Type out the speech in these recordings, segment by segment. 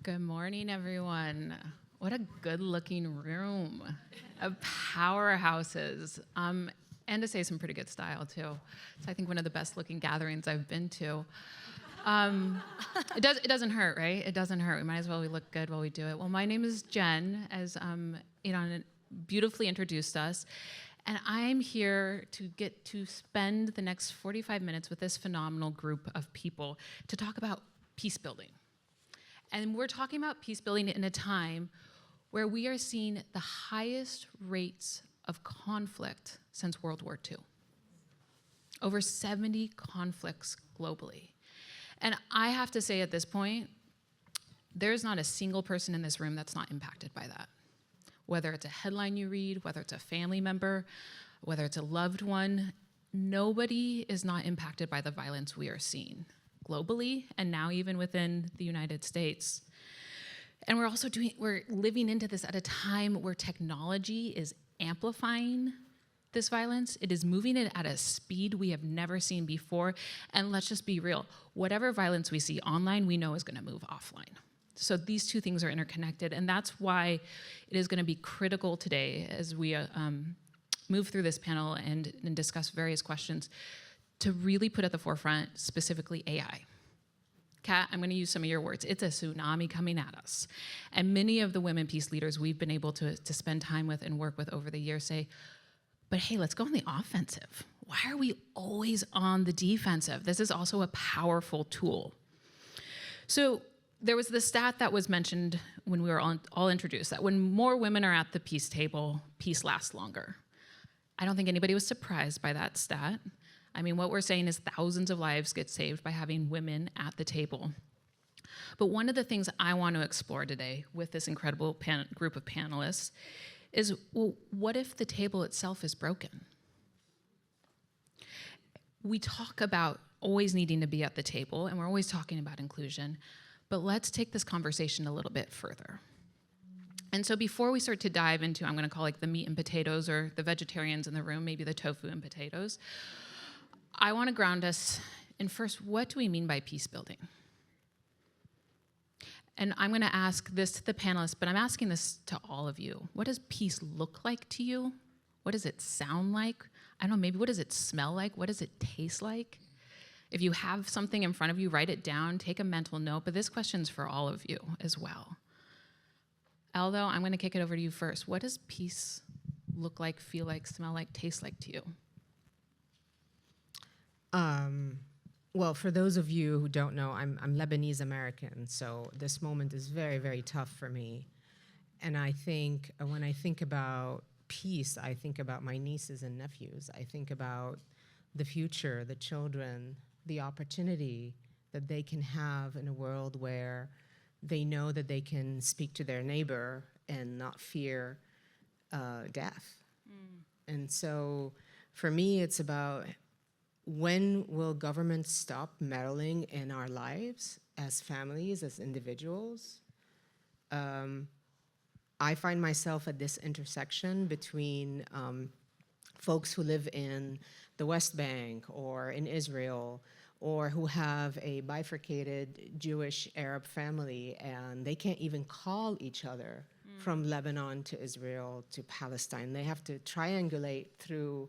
Good morning, everyone. What a good-looking room of powerhouses, and to say some pretty good style, too. It's, I think, one of the best-looking gatherings I've been to. It doesn't hurt, right? It doesn't hurt. We might as well look good while we do it. Well, my name is Jen, as Elon beautifully introduced us, and I'm here to get to spend the next 45 minutes with this phenomenal group of people to talk about peace building. And we're talking about peace building in a time where we are seeing the highest rates of conflict since World War II. Over 70 conflicts globally. And I have to say at this point, there's not a single person in this room that's not impacted by that. Whether it's a headline you read, whether it's a family member, whether it's a loved one, nobody is not impacted by the violence we are seeing globally, and now even within the United States. And we're living into this at a time where technology is amplifying this violence. It is moving it at a speed we have never seen before. And let's just be real, whatever violence we see online, we know is gonna move offline. So these two things are interconnected, and that's why it is gonna be critical today as we move through this panel and discuss various questions to really put at the forefront, specifically AI. Kat, I'm gonna use some of your words. It's a tsunami coming at us. And many of the women peace leaders we've been able to spend time with and work with over the years say, but hey, let's go on the offensive. Why are we always on the defensive? This is also a powerful tool. So there was the stat that was mentioned when we were all introduced, that when more women are at the peace table, peace lasts longer. I don't think anybody was surprised by that stat. I mean, what we're saying is thousands of lives get saved by having women at the table. But one of the things I want to explore today with this incredible group of panelists is, well, what if the table itself is broken? We talk about always needing to be at the table, and we're always talking about inclusion, but let's take this conversation a little bit further. And so before we start to dive into, I'm gonna call like the meat and potatoes, or the vegetarians in the room, maybe the tofu and potatoes, I want to ground us in first, what do we mean by peace building? And I'm going to ask this to the panelists, but I'm asking this to all of you. What does peace look like to you? What does it sound like? I don't know, maybe what does it smell like? What does it taste like? If you have something in front of you, write it down, take a mental note, but this question's for all of you as well. Elle, though, I'm going to kick it over to you first. What does peace look like, feel like, smell like, taste like to you? Well, for those of you who don't know, I'm Lebanese American, so this moment is very, very tough for me. And I think when I think about peace, I think about my nieces and nephews. I think about the future, the children, the opportunity that they can have in a world where they know that they can speak to their neighbor and not fear death. And so for me, it's about, when will government stop meddling in our lives as families, as individuals? I find myself at this intersection between folks who live in the West Bank or in Israel, or who have a bifurcated Jewish-Arab family, and they can't even call each other from Lebanon to Israel to Palestine. They have to triangulate through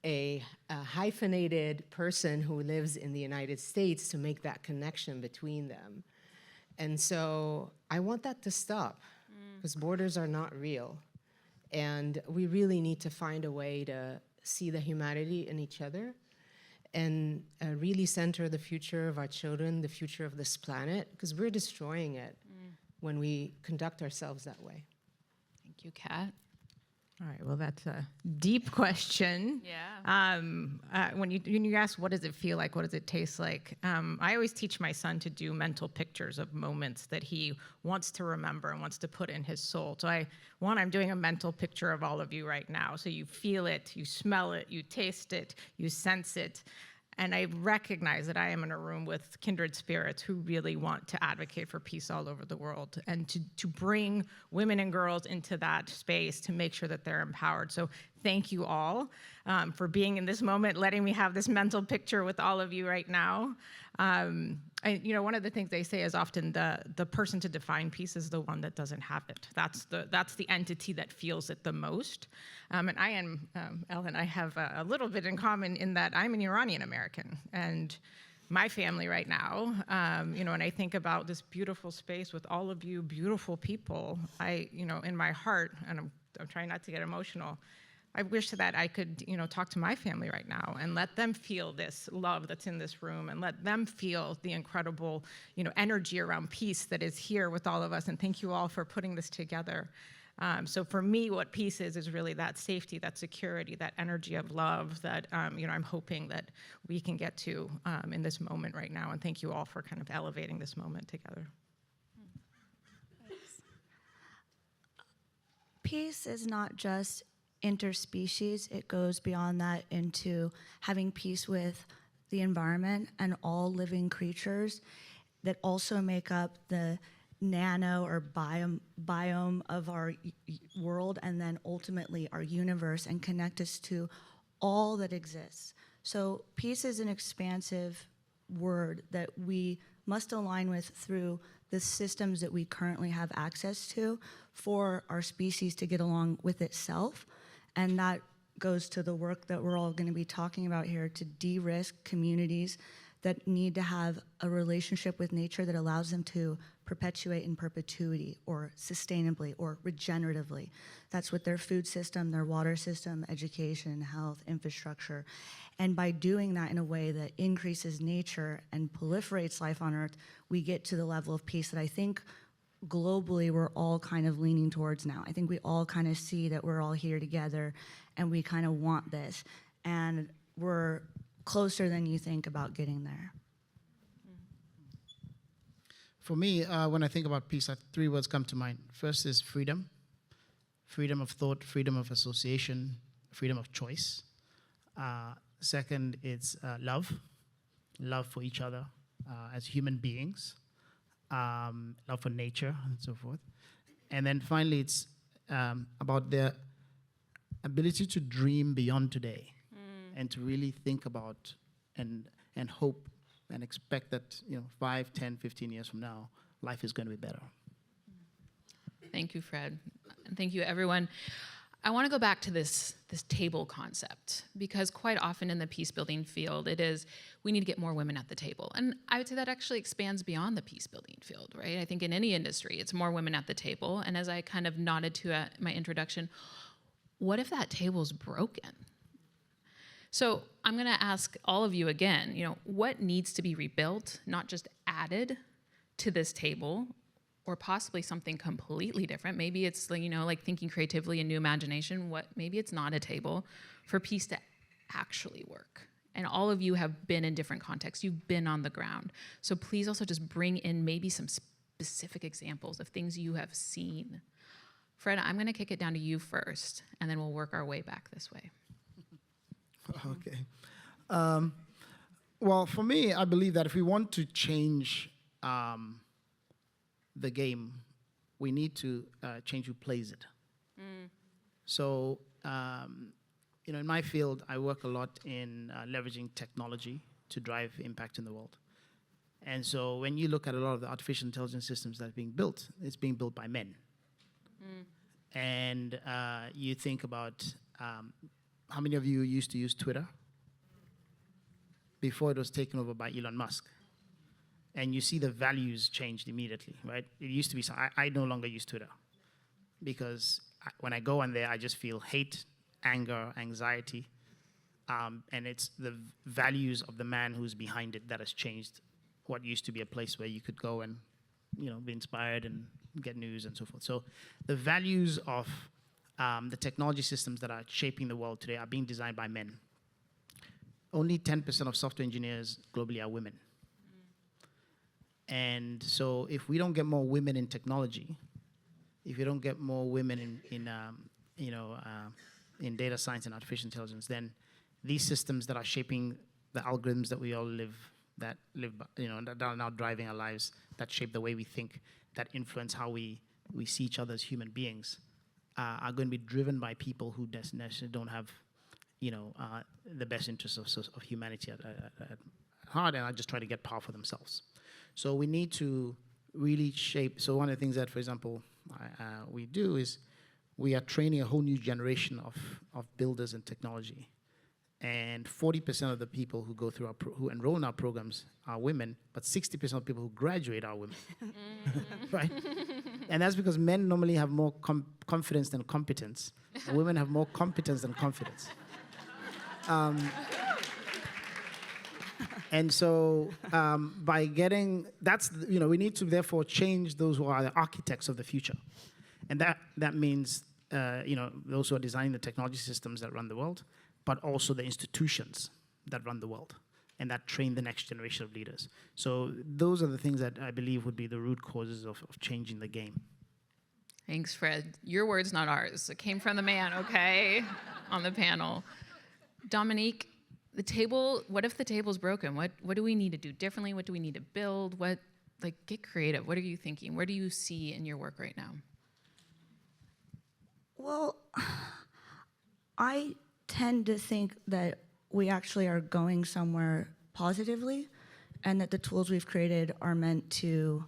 a hyphenated person who lives in the United States to make that connection between them. And so I want that to stop, because borders are not real. And we really need to find a way to see the humanity in each other and really center the future of our children, the future of this planet, because we're destroying it when we conduct ourselves that way. Thank you, Kat. All right, well, that's a deep question. Yeah. When you ask, what does it feel like? What does it taste like? I always teach my son to do mental pictures of moments that he wants to remember and wants to put in his soul. So I'm doing a mental picture of all of you right now. So you feel it, you smell it, you taste it, you sense it. And I recognize that I am in a room with kindred spirits who really want to advocate for peace all over the world, and to bring women and girls into that space to make sure that they're empowered. So thank you all for being in this moment, letting me have this mental picture with all of you right now. One of the things they say is often the person to define peace is the one that doesn't have it. That's the entity that feels it the most. And I am, Elle and I have a little bit in common in that I'm an Iranian American, and my family right now, and I think about this beautiful space with all of you beautiful people, in my heart, and I'm trying not to get emotional, I wish that I could, talk to my family right now and let them feel this love that's in this room, and let them feel the incredible, energy around peace that is here with all of us. And thank you all for putting this together. So for me, what peace is really that safety, that security, that energy of love that, I'm hoping that we can get to in this moment right now. And thank you all for kind of elevating this moment together. Thanks. Peace is not just interspecies. It goes beyond that into having peace with the environment and all living creatures that also make up the nano or biome of our world, and then ultimately our universe, and connect us to all that exists. So peace is an expansive word that we must align with through the systems that we currently have access to for our species to get along with itself. And that goes to the work that we're all going to be talking about here, to de-risk communities that need to have a relationship with nature that allows them to perpetuate in perpetuity, or sustainably, or regeneratively. That's with their food system, their water system, education, health, infrastructure. And by doing that in a way that increases nature and proliferates life on Earth, we get to the level of peace that I think globally we're all kind of leaning towards now. I think we all kind of see that we're all here together and we kind of want this. And we're closer than you think about getting there. For me, when I think about peace, 3 words come to mind. First is freedom. Freedom of thought, freedom of association, freedom of choice. Second, it's love. Love for each other as human beings. Love for nature and so forth. And then finally, it's about the ability to dream beyond today and to really think about and hope and expect that 5, 10, 15 years from now, life is going to be better. Thank you, Fred. And thank you, everyone. I want to go back to this table concept, because quite often in the peace building field, it is, we need to get more women at the table. And I would say that actually expands beyond the peace building field, right? I think in any industry, it's more women at the table. And as I kind of nodded to my introduction, what if that table's broken? So I'm going to ask all of you again, what needs to be rebuilt, not just added to this table, or possibly something completely different? Maybe it's like thinking creatively and new imagination. Maybe it's not a table for peace to actually work. And all of you have been in different contexts. You've been on the ground. So please also just bring in maybe some specific examples of things you have seen. Fred, I'm going to kick it down to you first, and then we'll work our way back this way. Okay. Well, for me, I believe that if we want to change the game, we need to change who plays it. So, in my field, I work a lot in leveraging technology to drive impact in the world. And so when you look at a lot of the artificial intelligence systems that are being built, it's being built by men. And you think about how many of you used to use Twitter before it was taken over by Elon Musk? And you see the values changed immediately, right? It used to be, I no longer use Twitter because when I go on there, I just feel hate, anger, anxiety. And it's the values of the man who's behind it that has changed what used to be a place where you could go and, be inspired and get news and so forth. So the values of the technology systems that are shaping the world today are being designed by men. Only 10% of software engineers globally are women. And so if we don't get more women in technology, if we don't get more women in data science and artificial intelligence, then these systems that are shaping the algorithms that we all that are now driving our lives, that shape the way we think, that influence how we see each other as human beings, are going to be driven by people who necessarily don't have, the best interests of humanity at heart, and are just trying to get power for themselves. So we need to really shape. So one of the things that, for example, we do is we are training a whole new generation of builders in technology. And 40% of the people who go through who enroll in our programs are women, but 60% of people who graduate are women, right? And that's because men normally have more confidence than competence, and women have more competence than confidence. And so by getting, we need to therefore change those who are the architects of the future. And that means, those who are designing the technology systems that run the world, but also the institutions that run the world and that train the next generation of leaders. So those are the things that I believe would be the root causes of changing the game. Thanks, Fred. Your words, not ours. It came from the man, okay, on the panel. Dominique, what if the table's broken? What do we need to do differently? What do we need to build? Get creative. What are you thinking? Where do you see in your work right now? Well, I tend to think that we actually are going somewhere positively, and that the tools we've created are meant to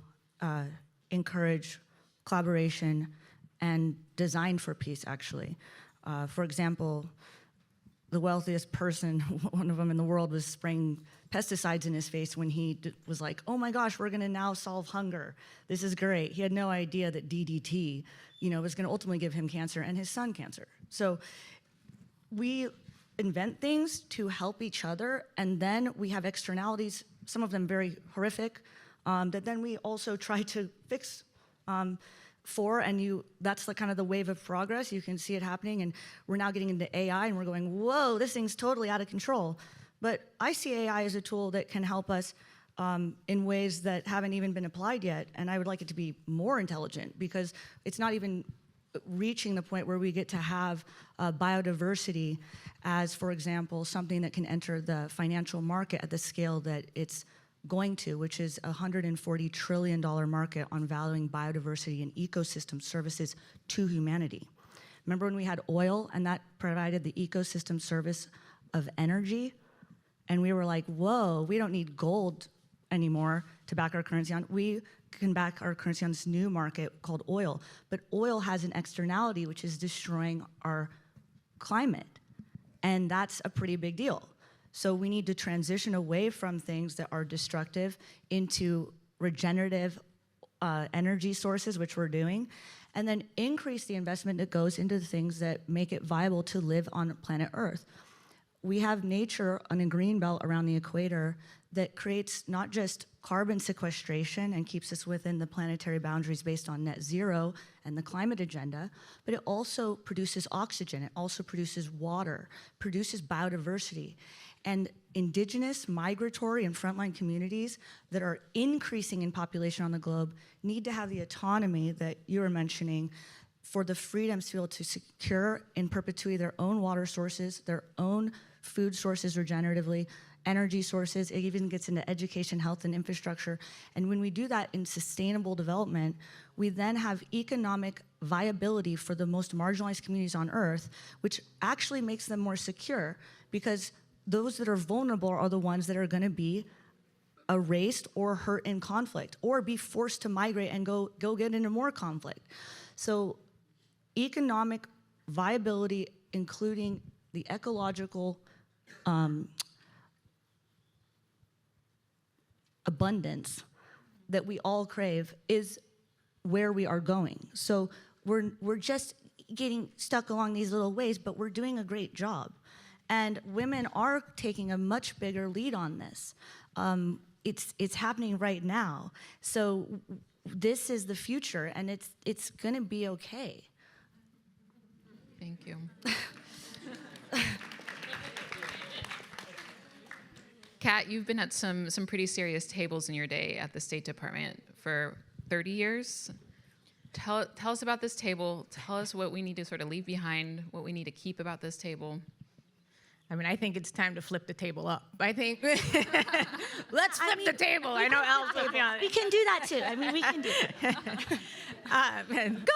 encourage collaboration and design for peace, actually. For example, the wealthiest person, one of them in the world, was spraying pesticides in his face when he was like, oh my gosh, we're gonna now solve hunger. This is great. He had no idea that DDT, was gonna ultimately give him cancer and his son cancer. So we invent things to help each other, and then we have externalities, some of them very horrific, that then we also try to fix that's kind of the wave of progress. You can see it happening, and we're now getting into AI, and we're going, whoa, this thing's totally out of control. But I see AI as a tool that can help us in ways that haven't even been applied yet, and I would like it to be more intelligent, because it's not even reaching the point where we get to have biodiversity as, for example, something that can enter the financial market at the scale that it's going to, which is a $140 trillion market on valuing biodiversity and ecosystem services to humanity. Remember when we had oil and that provided the ecosystem service of energy? And we were like, whoa, we don't need gold anymore to back our currency on. We can back our currency on this new market called oil. But oil has an externality, which is destroying our climate. And that's a pretty big deal. So we need to transition away from things that are destructive into regenerative energy sources, which we're doing, and then increase the investment that goes into the things that make it viable to live on planet Earth. We have nature on a green belt around the equator that creates not just carbon sequestration and keeps us within the planetary boundaries based on net zero and the climate agenda, but it also produces oxygen, it also produces water, produces biodiversity. And indigenous, migratory, and frontline communities that are increasing in population on the globe need to have the autonomy that you were mentioning for the freedoms to be able to secure in perpetuity their own water sources, their own food sources regeneratively, energy sources. It even gets into education, health, and infrastructure. And when we do that in sustainable development, we then have economic viability for the most marginalized communities on Earth, which actually makes them more secure, because those that are vulnerable are the ones that are going to be erased or hurt in conflict, or be forced to migrate and go get into more conflict. So economic viability, including the ecological abundance that we all crave, is where we are going. So we're just getting stuck along these little ways, but we're doing a great job. And women are taking a much bigger lead on this. It's happening right now. So this is the future, and it's going to be okay. Thank you. Kat, you've been at some pretty serious tables in your day at the State Department for 30 years. Tell us about this table. Tell us what we need to sort of leave behind, what we need to keep about this table. I think it's time to flip the table up. I think, let's flip the table. I know Elle's with me on it. We can do that too. We can do it. Go!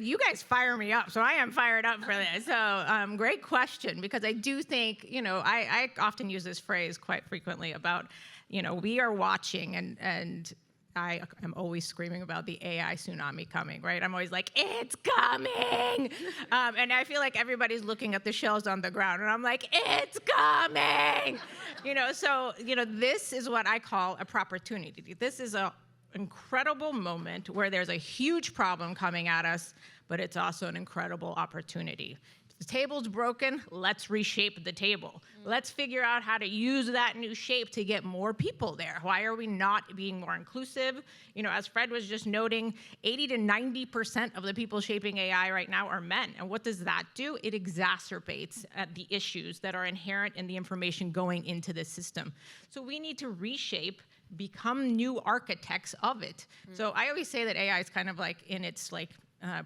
You guys fire me up, so I am fired up for this. So great question, because I do think, I often use this phrase quite frequently about we are watching, and I am always screaming about the AI tsunami coming, right? I'm always like, it's coming! And I feel like everybody's looking at the shells on the ground, and I'm like, it's coming! This is what I a opportunity. This is an incredible moment where there's a huge problem coming at us, but it's also an incredible opportunity. The table's broken, let's reshape the table. Let's figure out how to use that new shape to get more people there. Why are we not being more inclusive? As Fred was just noting, 80 to 90% of the people shaping AI right now are men. And what does that do? It exacerbates the issues that are inherent in the information going into the system. So we need to reshape, become new architects of it. So I always say that AI is kind of like in its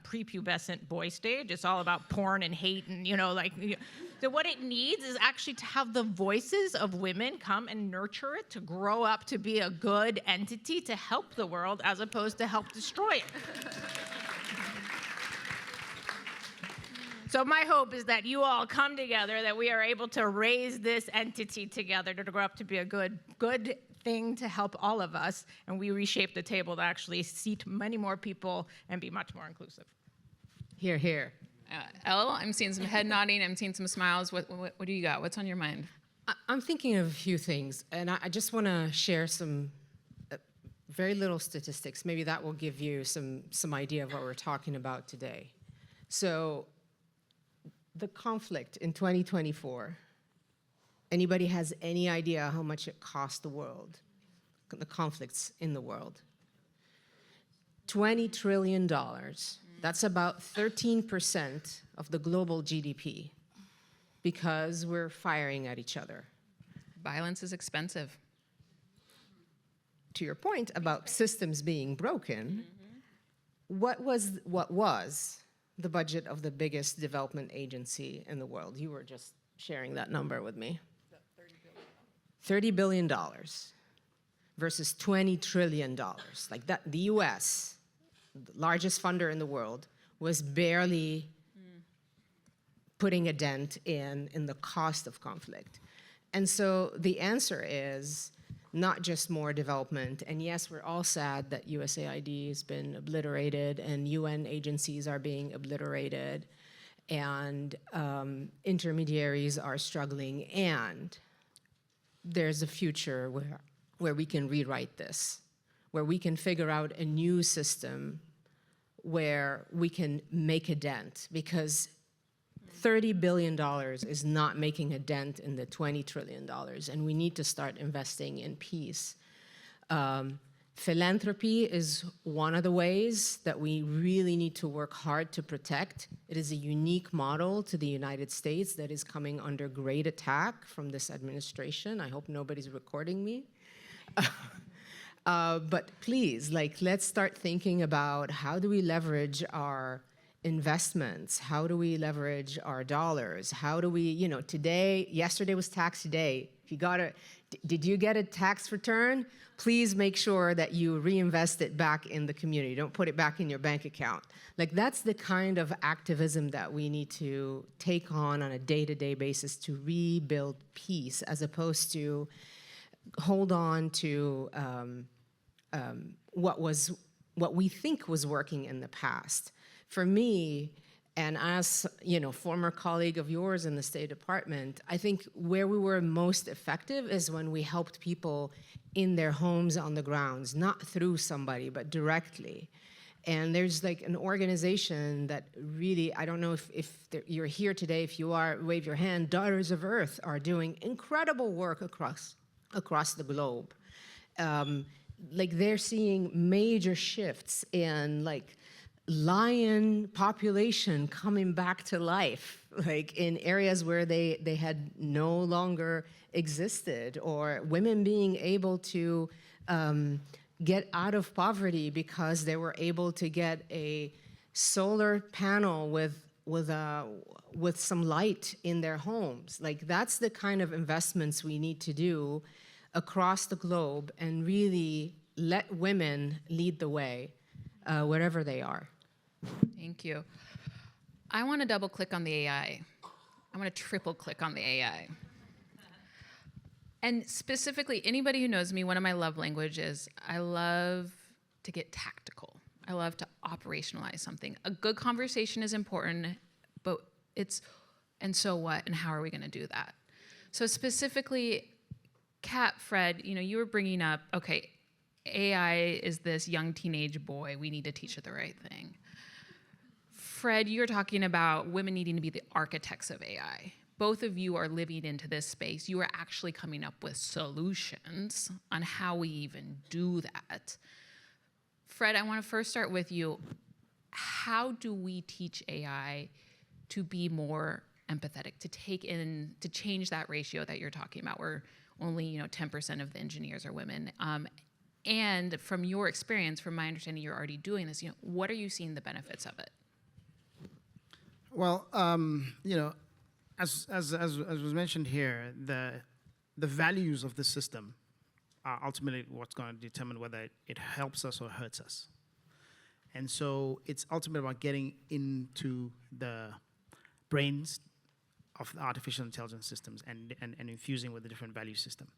prepubescent boy stage. It's all about porn and hate and, so what it needs is actually to have the voices of women come and nurture it, to grow up to be a good entity, to help the world as opposed to help destroy it. So my hope is that you all come together, that we are able to raise this entity together to grow up to be a good thing to help all of us, and we reshape the table to actually seat many more people and be much more inclusive. Hear, hear. Elle, I'm seeing some head nodding. I'm seeing some smiles. What do you got? What's on your mind? I'm thinking of a few things, and I just want to share some very little statistics. Maybe that will give you some idea of what we're talking about today. So the conflict in 2024, anybody has any idea how much it cost the world, the conflicts in the world? $20 trillion. That's about 13% of the global GDP, because we're firing at each other. Violence is expensive. To your point about systems being broken, what was the budget of the biggest development agency in the world? You were just sharing that number with me. $30 billion versus $20 trillion. Like that, the US, the largest funder in the world, was barely putting a dent in the cost of conflict. And so the answer is not just more development. And yes, we're all sad that USAID has been obliterated and UN agencies are being obliterated and intermediaries are struggling. And there's a future where we can rewrite this, where we can figure out a new system where we can make a dent, because $30 billion is not making a dent in the $20 trillion, and we need to start investing in peace. Philanthropy is one of the ways that we really need to work hard to protect. It is a unique model to the United States that is coming under great attack from this administration. I hope nobody's recording me. But please, let's start thinking about how do we leverage our investments? How do we leverage our dollars? How do we, yesterday was tax day. If you did you get a tax return? Please make sure that you reinvest it back in the community. Don't put it back in your bank account. That's the kind of activism that we need to take on a day-to-day basis to rebuild peace, as opposed to hold on to what we think was working in the past. For me, and as former colleague of yours in the State Department, I think where we were most effective is when we helped people in their homes on the grounds, not through somebody, but directly. And there's an organization that really, I don't know if you're here today, if you are, wave your hand. Daughters of Earth are doing incredible work across the globe. They're seeing major shifts in lion population coming back to life, in areas where they had no longer existed, or women being able to get out of poverty because they were able to get a solar panel with some light in their homes. That's the kind of investments we need to do across the globe, and really let women lead the way wherever they are. Thank you. I want to double click on the AI. I want to triple click on the AI. And specifically, anybody who knows me, one of my love languages, I love to get tactical. I love to operationalize something. A good conversation is important, but and so what, and how are we going to do that? So specifically, Kat, Fred, you were bringing up, okay, AI is this young teenage boy. We need to teach it the right thing. Fred, you're talking about women needing to be the architects of AI. Both of you are living into this space. You are actually coming up with solutions on how we even do that. Fred, I want to first start with you. How do we teach AI to be more empathetic, to change that ratio that you're talking about, where only 10% of the engineers are women? And from your experience, from my understanding, you're already doing this. What are you seeing the benefits of it? Well, as was mentioned here, the values of the system are ultimately what's going to determine whether it helps us or hurts us. And so it's ultimately about getting into the brains of the artificial intelligence systems and infusing with a different value system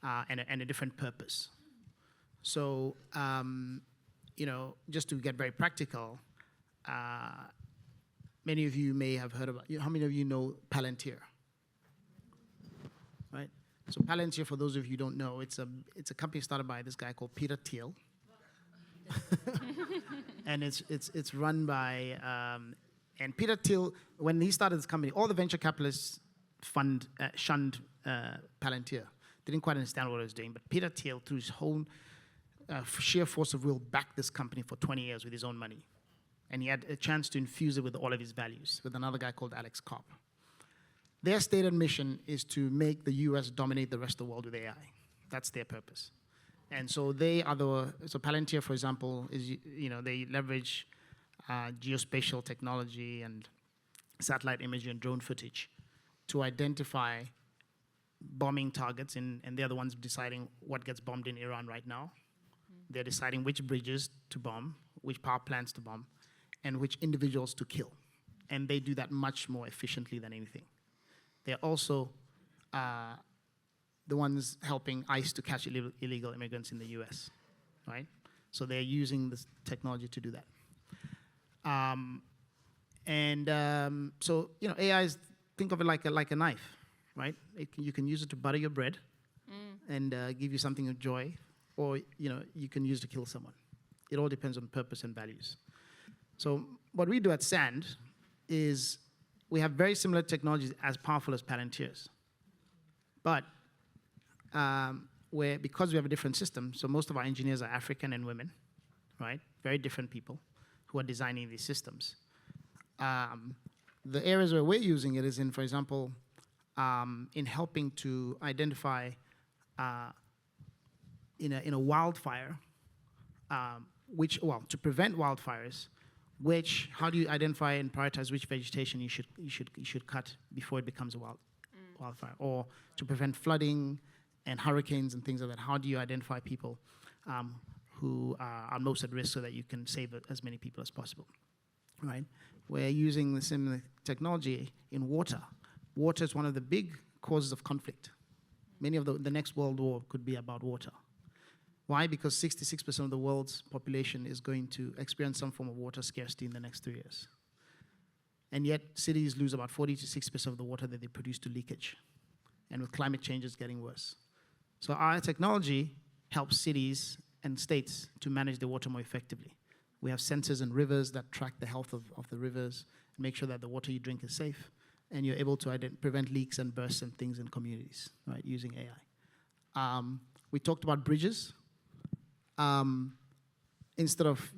and a different purpose. So, just to get very practical, many of you may have heard about, how many of you know Palantir? Right? So Palantir, for those of you who don't know, it's a company started by this guy called Peter Thiel. And it's run by, and Peter Thiel, when he started this company, all the venture capitalists shunned Palantir. They didn't quite understand what it was doing, but Peter Thiel, through his whole sheer force of will, backed this company for 20 years with his own money. And he had a chance to infuse it with all of his values, with another guy called Alex Kopp. Their stated mission is to make the US dominate the rest of the world with AI. That's their purpose. And so so Palantir, for example, they leverage geospatial technology and satellite imagery and drone footage to identify bombing targets, and they're the ones deciding what gets bombed in Iran right now. They're deciding which bridges to bomb, which power plants to bomb, and which individuals to kill. And they do that much more efficiently than anything. They're also the ones helping ICE to catch illegal immigrants in the US, right? So they're using this technology to do that. So, AI is, think of it like a knife, right? You can use it to butter your bread and give you something of joy, or, you can use it to kill someone. It all depends on purpose and values. So what we do at SAND is we have very similar technologies as powerful as Palantir's. But because we have a different system, so most of our engineers are African and women, right? Very different people who are designing these systems. The areas where we're using it is in, for example, in helping to identify in a wildfire, to prevent wildfires, how do you identify and prioritize which vegetation you should cut before it becomes a wildfire, or to prevent flooding and hurricanes and things like that? How do you identify people who are most at risk so that you can save as many people as possible, right? We're using the similar technology in water. Water is one of the big causes of conflict. Many of the next world war could be about water. Why? Because 66% of the world's population is going to experience some form of water scarcity in the next 3 years. And yet, cities lose about 40 to 60% of the water that they produce to leakage. And with climate change, it's getting worse. So our technology helps cities and states to manage their water more effectively. We have sensors in rivers that track the health of the rivers, and make sure that the water you drink is safe, and you're able to prevent leaks and bursts and things in communities, right, using AI. We talked about bridges. Instead of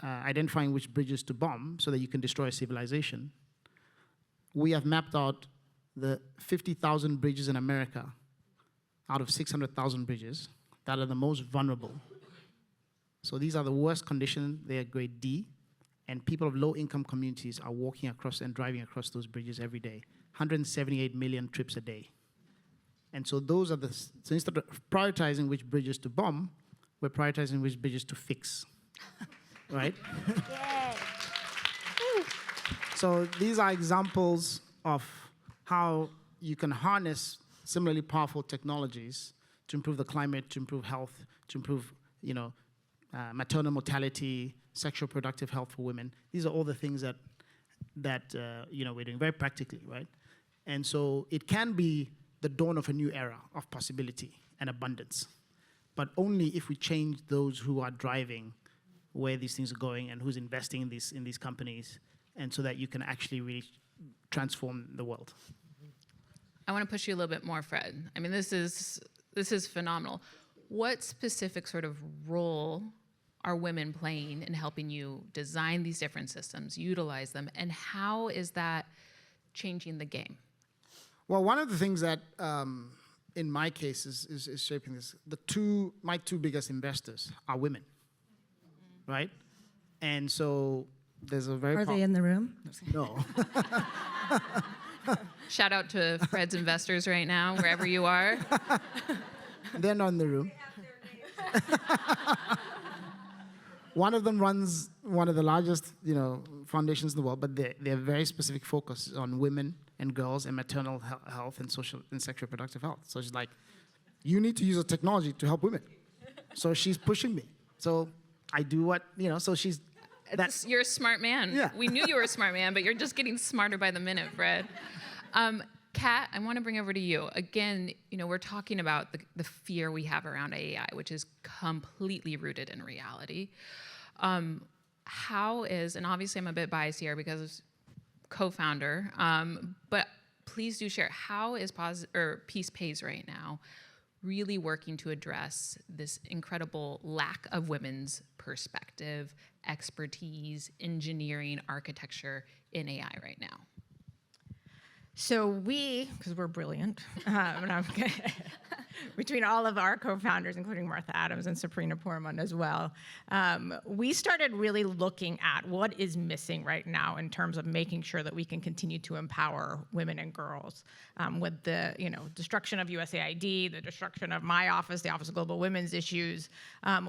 identifying which bridges to bomb so that you can destroy a civilization, we have mapped out the 50,000 bridges in America out of 600,000 bridges that are the most vulnerable. So these are the worst conditions. They are grade D, and people of low-income communities are walking across and driving across those bridges every day, 178 million trips a day. And so so instead of prioritizing which bridges to bomb, we're prioritizing which bridges to fix, right? So these are examples of how you can harness similarly powerful technologies to improve the climate, to improve health, to improve, maternal mortality, sexual productive health for women. These are all the things that we're doing very practically, right? And so it can be the dawn of a new era of possibility and abundance, but only if we change those who are driving where these things are going and who's investing in these companies, and so that you can actually really transform the world. I want to push you a little bit more, Fred. I mean, this is phenomenal. What specific sort of role are women playing in helping you design these different systems, utilize them, and how is that changing the game? Well, one of the things that, in my case, is shaping this, my two biggest investors are women, right? And so there's a very... Are they in the room? No. Shout out to Fred's investors right now, wherever you are. They're not in the room. One of them runs one of the largest, foundations in the world, but they have very specific focus on women and girls and maternal health and social and sexual reproductive health. So she's like, you need to use a technology to help women. So she's pushing me. So I do what, so she's... You're a smart man. Yeah. We knew you were a smart man, but you're just getting smarter by the minute, Fred. Kat, I want to bring over to you. Again, we're talking about the fear we have around AI, which is completely rooted in reality. How is, and obviously I'm a bit biased here because co-founder, but please do share, how is PeacePays right now really working to address this incredible lack of women's perspective, expertise, engineering, architecture in AI right now? So because we're brilliant, between all of our co-founders, including Martha Adams and Sabrina Pourmont as well, we started really looking at what is missing right now in terms of making sure that we can continue to empower women and girls. With the destruction of USAID, the destruction of my office, the Office of Global Women's Issues,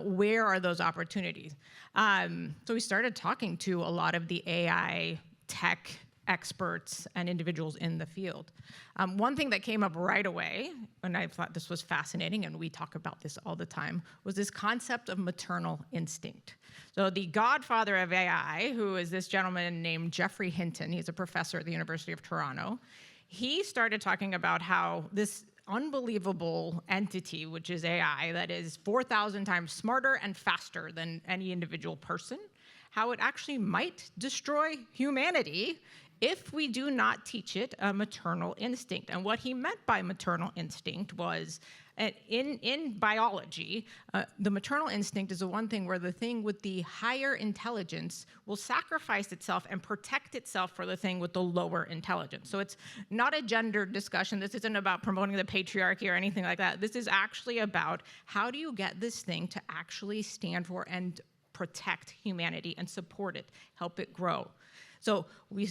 where are those opportunities? So we started talking to a lot of the AI tech experts and individuals in the field. One thing that came up right away, and I thought this was fascinating, and we talk about this all the time, was this concept of maternal instinct. So the godfather of AI, who is this gentleman named Geoffrey Hinton, he's a professor at the University of Toronto, he started talking about how this unbelievable entity, which is AI, that is 4,000 times smarter and faster than any individual person, how it actually might destroy humanity if we do not teach it a maternal instinct. And what he meant by maternal instinct was, in biology, the maternal instinct is the one thing where the thing with the higher intelligence will sacrifice itself and protect itself for the thing with the lower intelligence. So it's not a gender discussion. This isn't about promoting the patriarchy or anything like that. This is actually about how do you get this thing to actually stand for and protect humanity and support it, help it grow. So we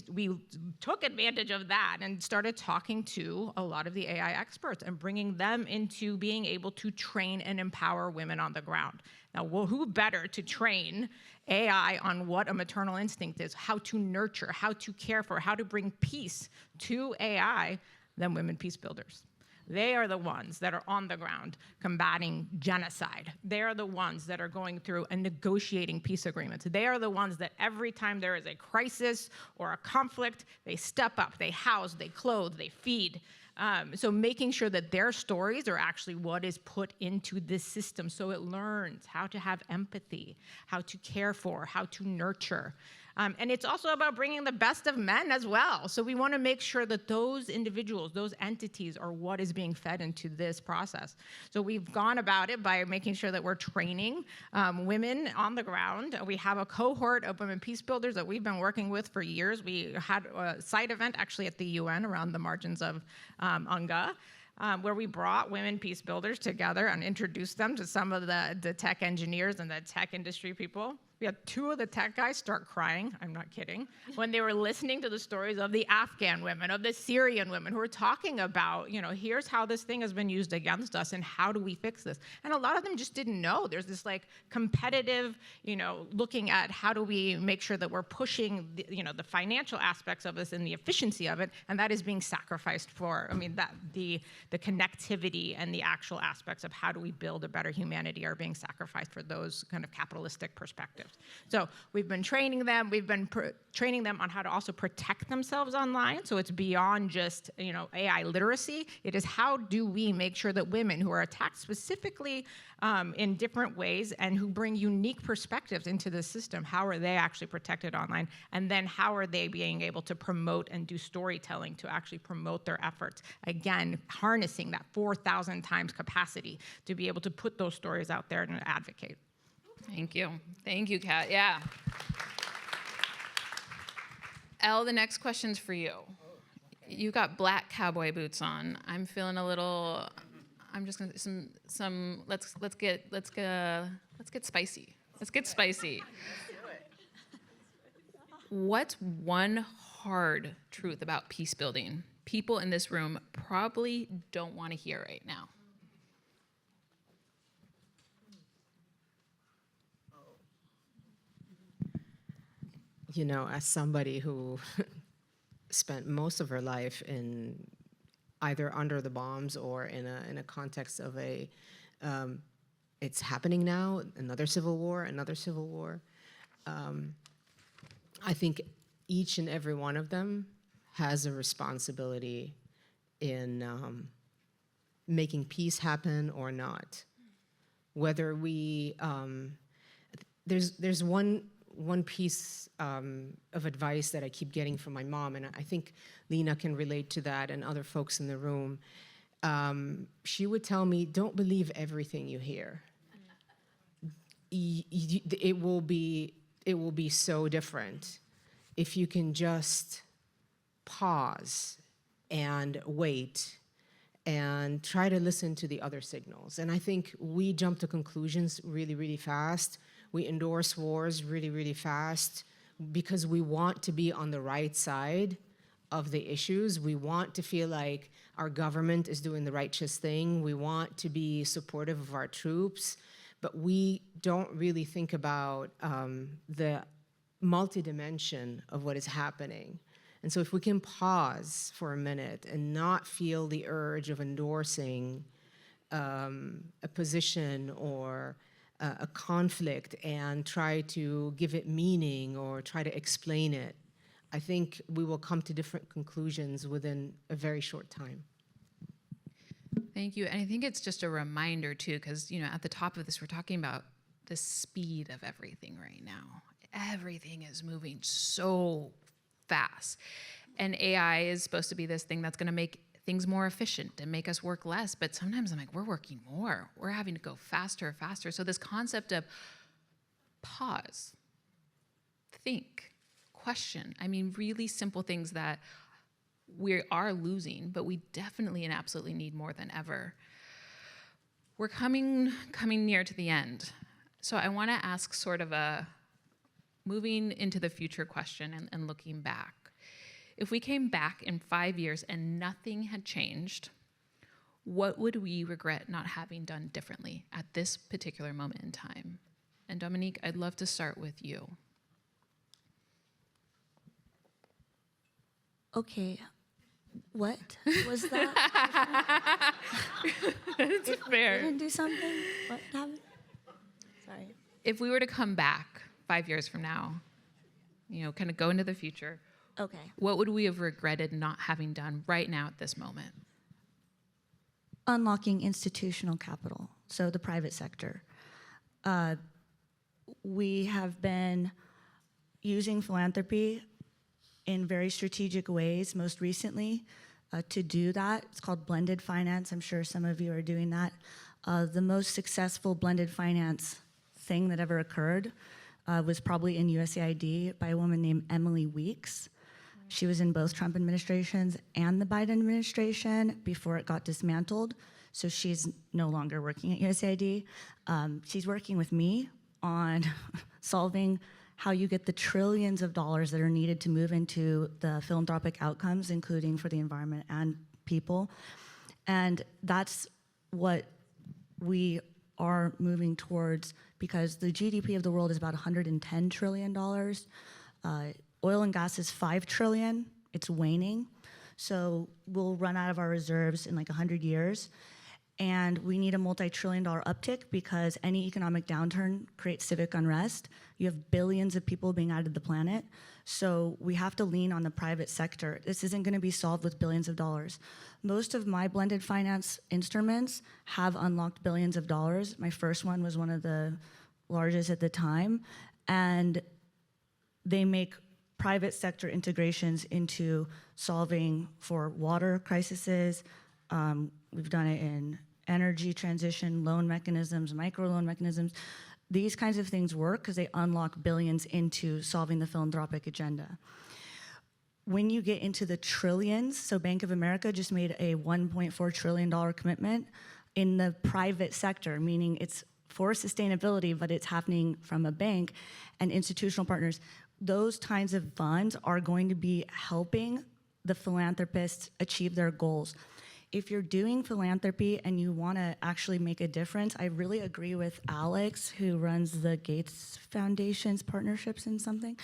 took advantage of that and started talking to a lot of the AI experts and bringing them into being able to train and empower women on the ground. Now, who better to train AI on what a maternal instinct is, how to nurture, how to care for, how to bring peace to AI than women peace builders? They are the ones that are on the ground combating genocide. They are the ones that are going through and negotiating peace agreements. They are the ones that every time there is a crisis or a conflict, they step up, they house, they clothe, they feed. So making sure that their stories are actually what is put into this system so it learns how to have empathy, how to care for, how to nurture. And it's also about bringing the best of men as well. So we want to make sure that those individuals, those entities are what is being fed into this process. So we've gone about it by making sure that we're training women on the ground. We have a cohort of women peace builders that we've been working with for years. We had a side event actually at the UN around the margins of UNGA. Where we brought women peace builders together and introduced them to some of the tech engineers and the tech industry people. We had 2 of the tech guys start crying, I'm not kidding, when they were listening to the stories of the Afghan women, of the Syrian women, who were talking about, here's how this thing has been used against us and how do we fix this? And a lot of them just didn't know. There's this like competitive, looking at how do we make sure that we're pushing the financial aspects of this and the efficiency of it, and that is being sacrificed for, the connectivity and the actual aspects of how do we build a better humanity are being sacrificed for those kind of capitalistic perspectives. So we've been training them. We've been training them on how to also protect themselves online. So it's beyond just AI literacy. It is how do we make sure that women who are attacked specifically in different ways and who bring unique perspectives into the system, how are they actually protected online? And then how are they being able to promote and do storytelling to actually promote their efforts? Again, harnessing that 4,000 times capacity to be able to put those stories out there and advocate. Thank you. Thank you, Kat. Yeah. Elle, the next question's for you. You got black cowboy boots on. I'm feeling a little. I'm just gonna let's get spicy. Let's get spicy. What's one hard truth about peace building people in this room probably don't want to hear right now? As somebody who spent most of her life in either under the bombs or in a context of it's happening now, another civil war. I think each and every one of them has a responsibility in making peace happen or not. Whether we, there's one piece of advice that I keep getting from my mom, and I think Lena can relate to that and other folks in the room. She would tell me, don't believe everything you hear. It will be so different if you can just pause and wait and try to listen to the other signals. And I think we jump to conclusions really, really fast. We endorse wars really, really fast because we want to be on the right side of the issues. We want to feel like our government is doing the righteous thing. We want to be supportive of our troops, but we don't really think about the multidimension of what is happening. And so if we can pause for a minute and not feel the urge of endorsing a position or a conflict and try to give it meaning or try to explain it, I think we will come to different conclusions within a very short time. Thank you. And I think it's just a reminder too, because at the top of this, we're talking about the speed of everything right now. Everything is moving so fast. And AI is supposed to be this thing that's going to make things more efficient and make us work less. But sometimes I'm like, we're working more. We're having to go faster, faster. So this concept of pause, think, question, really simple things that we are losing, but we definitely and absolutely need more than ever. We're coming near to the end. So I want to ask sort of a moving into the future question and looking back. If we came back in 5 years and nothing had changed, what would we regret not having done differently at this particular moment in time? And Dominique, I'd love to start with you. Okay, what was that? It's fair. Didn't do something? What happened? Sorry. If we were to come back 5 years from now, kind of go into the future, Okay. what would we have regretted not having done right now at this moment? Unlocking institutional capital, so the private sector. We have been using philanthropy in very strategic ways, most recently, to do that. It's called blended finance. I'm sure some of you are doing that. The most successful blended finance thing that ever occurred was probably in USAID by a woman named Emily Weeks. She was in both Trump administrations and the Biden administration before it got dismantled. So she's no longer working at USAID. She's working with me on solving how you get the trillions of dollars that are needed to move into the philanthropic outcomes, including for the environment and people. And that's what we are moving towards, because the GDP of the world is about $110 trillion. Oil and gas is $5 trillion. It's waning. So we'll run out of our reserves in like 100 years. And we need a multi-trillion-dollar uptick, because any economic downturn creates civic unrest. You have billions of people being added to the planet. So we have to lean on the private sector. This isn't going to be solved with billions of dollars. Most of my blended finance instruments have unlocked billions of dollars. My first one was one of the largest at the time. And they make private sector integrations into solving for water crises. We've done it in energy transition, loan mechanisms, microloan mechanisms. These kinds of things work because they unlock billions into solving the philanthropic agenda. When you get into the trillions, so Bank of America just made a $1.4 trillion commitment in the private sector, meaning it's for sustainability, but it's happening from a bank and institutional partners. Those kinds of funds are going to be helping the philanthropists achieve their goals. If you're doing philanthropy and you want to actually make a difference, I really agree with Alex, who runs the Gates Foundation's partnerships and something,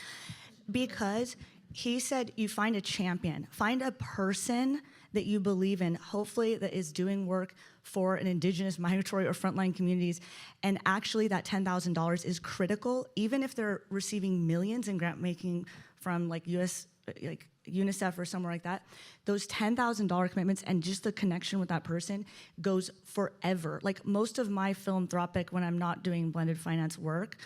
because he said you find a champion, find a person that you believe in, hopefully that is doing work for an indigenous, migratory, or frontline communities, and actually that $10,000 is critical, even if they're receiving millions in grant making from like UNICEF or somewhere like that. Those $10,000 commitments and just the connection with that person goes forever. Like most of my philanthropic, when I'm not doing blended finance work,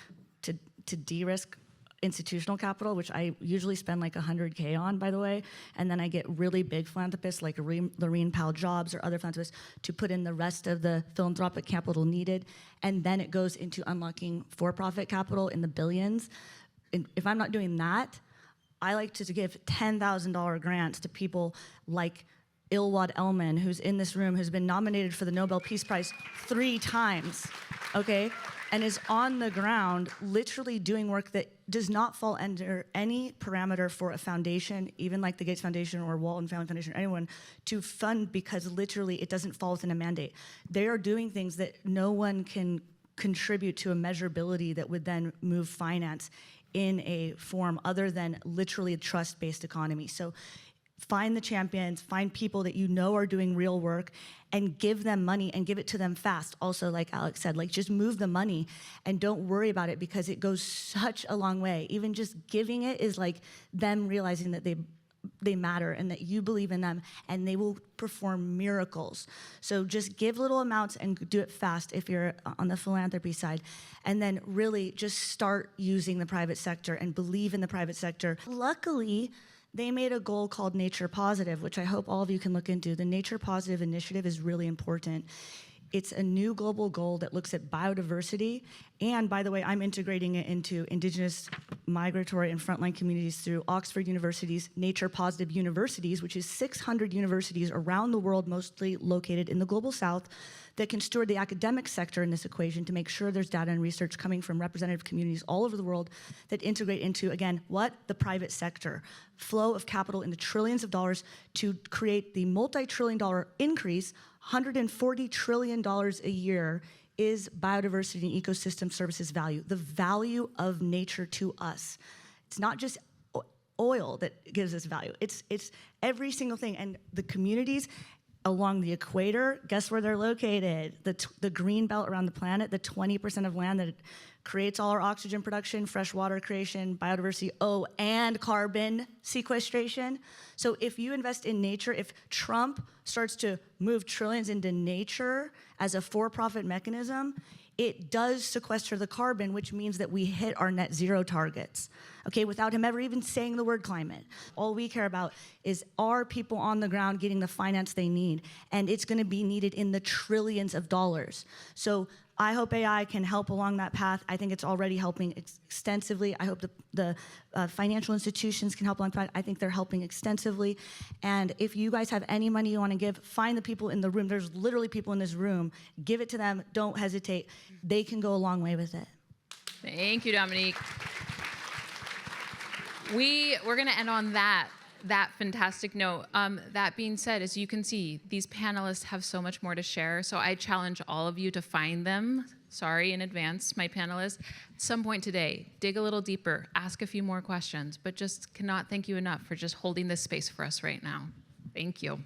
to de-risk institutional capital, which I usually spend like $100K on, by the way, and then I get really big philanthropists like Lorene Powell Jobs or other philanthropists to put in the rest of the philanthropic capital needed, and then it goes into unlocking for-profit capital in the billions. And if I'm not doing that, I like to give $10,000 grants to people like Ilwad Elman, who's in this room, who's been nominated for the Nobel Peace Prize 3 times, okay? And is on the ground literally doing work that does not fall under any parameter for a foundation, even like the Gates Foundation or Walton Family Foundation or anyone, to fund, because literally it doesn't fall within a mandate. They are doing things that no one can contribute to a measurability that would then move finance in a form other than literally a trust-based economy. So find the champions, find people that you know are doing real work, and give them money and give it to them fast. Also, like Alex said, like just move the money and don't worry about it, because it goes such a long way. Even just giving it is like them realizing that they matter and that you believe in them, and they will perform miracles. So just give little amounts and do it fast if you're on the philanthropy side. And then really just start using the private sector and believe in the private sector. Luckily, they made a goal called Nature Positive, which I hope all of you can look into. The Nature Positive initiative is really important. It's a new global goal that looks at biodiversity. And by the way, I'm integrating it into indigenous, migratory, and frontline communities through Oxford University's Nature Positive Universities, which is 600 universities around the world, mostly located in the global south, that can steward the academic sector in this equation to make sure there's data and research coming from representative communities all over the world that integrate into, again, what? The private sector. Flow of capital in the trillions of dollars to create the multi-trillion-dollar increase. $140 trillion a year is biodiversity and ecosystem services value, the value of nature to us. It's not just oil that gives us value. It's every single thing. And the communities along the equator, guess where they're located? The green belt around the planet, the 20% of land that creates all our oxygen production, fresh water creation, biodiversity, and carbon sequestration. So if you invest in nature, if Trump starts to move trillions into nature as a for-profit mechanism, it does sequester the carbon, which means that we hit our net zero targets, okay, without him ever even saying the word climate. All we care about is, are people on the ground getting the finance they need? And it's gonna be needed in the trillions of dollars. So I hope AI can help along that path. I think it's already helping extensively. I hope the financial institutions can help along that. I think they're helping extensively. And if you guys have any money you want to give, find the people in the room. There's literally people in this room. Give it to them. Don't hesitate. They can go a long way with it. Thank you, Dominique. We're going to end on that fantastic note. That being said, as you can see, these panelists have so much more to share. So I challenge all of you to find them. Sorry in advance, my panelists. At some point today, dig a little deeper, ask a few more questions, but just cannot thank you enough for just holding this space for us right now. Thank you.